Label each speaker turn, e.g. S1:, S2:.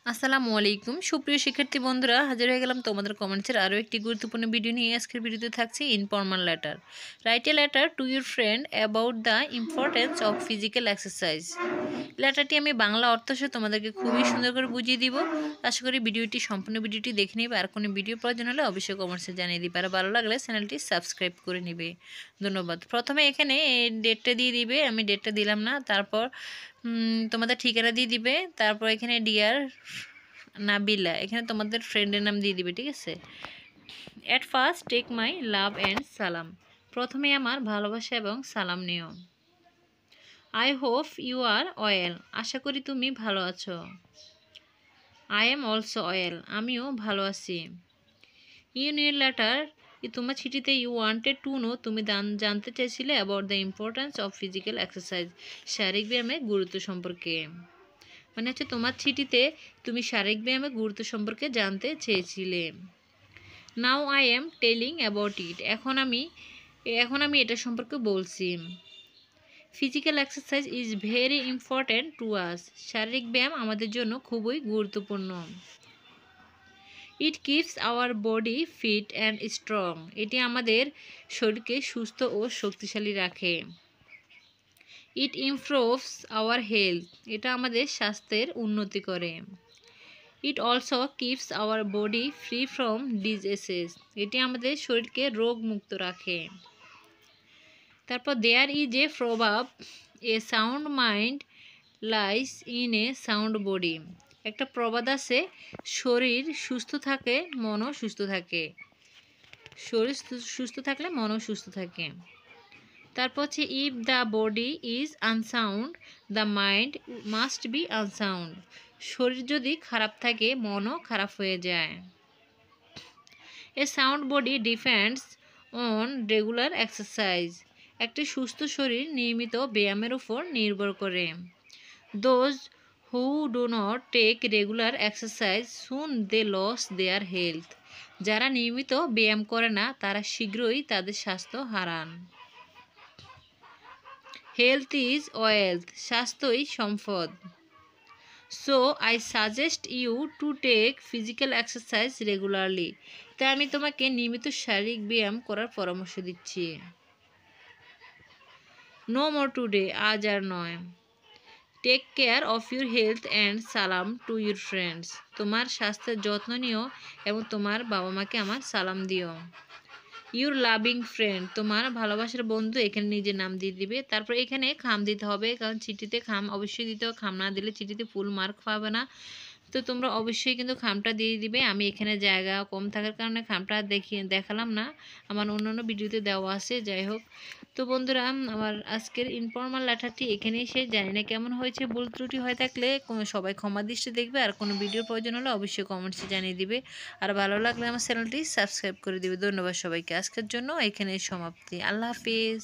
S1: আসসালামু আলাইকুম সুপ্রিয় শিক্ষার্থী বন্ধুরা, হাজির হয়ে গেলাম তোমাদের কমেন্টসের আরও একটি গুরুত্বপূর্ণ ভিডিও নিয়ে। আজকের ভিডিওতে থাকছে informal letter. Write a letter to your friend about the importance of physical exercise. লেটারটি আমি বাংলা অর্থ সহ তোমাদেরকে খুবই সুন্দর করে বুঝিয়ে দিব। আশা করি সম্পূর্ণ ভিডিওটি দেখে নেবে। আর কোনো ভিডিও প্রয়োজন হলে অবশ্যই কমেন্টসে জানিয়ে দিবে। আর ভালো লাগলে চ্যানেলটি সাবস্ক্রাইব করে নেবে। ধন্যবাদ। প্রথমে এখানে ডেটটা দিয়ে দিবে, আমি ডেটটা দিলাম না। তারপর তোমাদের ঠিকানা দিয়ে দিবে। তারপর এখানে ডিয়ার নাবিলা, এখানে তোমাদের ফ্রেন্ডের নাম দিয়ে দিবে, ঠিক আছে। At first take my love and সালাম, প্রথমে আমার ভালোবাসা এবং সালাম নিও। I hope you are well, আশা করি তুমি ভালো আছো। আই এম অলসো ওয়েল, আমিও ভালো আছি। ইন ইউর লেটার, তোমার চিঠিতে ইউ ওয়ান্টেড টু নো, তুমি জানতে চাইছিলে about the importance of physical exercise, শারীরিক ব্যায়ামের গুরুত্ব সম্পর্কে। মানে হচ্ছে তোমার চিঠিতে তুমি শারীরিক ব্যায়ামের গুরুত্ব সম্পর্কে জানতে চেয়েছিলে। Now I am telling about it, এখন আমি এটা সম্পর্কে বলছি। Physical exercise is very important to us, শারীরিক ব্যায়াম আমাদের জন্য খুবই গুরুত্বপূর্ণ। It keeps our body fit and strong, এটি আমাদের শরীরকে সুস্থ ও শক্তিশালী রাখে। ইট ইমপ্রুভস আওয়ার হেলথ, এটা আমাদের স্বাস্থ্যের উন্নতি করে। It also keeps our body free from diseases, এটি আমাদের শরীরকে রোগমুক্ত রাখে। তারপর দেয়ার ইজ এ প্রভাব, a sound mind lies in a sound body, একটা প্রবাদ আছে, শরীর সুস্থ থাকে মনও সুস্থ থাকে, শরীর সুস্থ থাকলে মনও সুস্থ থাকে। তারপর হচ্ছে if the body is unsound the mind must be unsound, শরীর যদি খারাপ থাকে মনও খারাপ হয়ে যায়। A sound body depends on regular exercise, একটি সুস্থ শরীর নিয়মিত ব্যায়ামের উপর নির্ভর করে। Those who do not take regular exercise soon they lose their health, যারা নিয়মিত ব্যায়াম করে না তারা শীঘ্রই তাদের স্বাস্থ্য হারান। হেলথ ইজ ওয়েলথ, স্বাস্থ্যই সম্পদ। So I suggest you to take physical exercise regularly, তাই আমি তোমাকে নিয়মিত শারীরিক ব্যায়াম করার পরামর্শ দিচ্ছি। নো মোর টুডে, আজ আর নয়। Take care of your health and salaam to your friends, তোমার স্বাস্থ্যের যত্ন নিও এবং তোমার বাবা মাকে আমার সালাম দিও। ইউর লাভিং ফ্রেন্ড, তোমার ভালোবাসার বন্ধু, এখানে নিজের নাম দিয়ে দিবে। তারপর এখানে খাম দিতে হবে, কারণ চিঠিতে খাম অবশ্যই দিতে হবে, খাম না দিলে চিঠিতে ফুল মার্ক পাবে না। তো তোমরা অবশ্যই কিন্তু খামটা দিয়ে দিবে। আমি এখানে জায়গা কম থাকার কারণে খামটা দেখালাম না, আমার অন্যান্য ভিডিওতে দেওয়া আছে। যাই হোক, তো বন্ধুরা, আমার আজকের ইনফর্মাল লেটারটি এখানেই শেষ। জানি না কেমন হয়েছে, ভুল ত্রুটি হয়ে থাকলে সবাই ক্ষমা দৃষ্টি দেখবে। আর কোনো ভিডিওর প্রয়োজন হলে অবশ্যই কমেন্টসে জানিয়ে দিবে। আর ভালো লাগলে আমার চ্যানেলটি সাবস্ক্রাইব করে দিবে। ধন্যবাদ সবাইকে। আজকের জন্য এখানেই সমাপ্তি। আল্লাহ হাফিজ।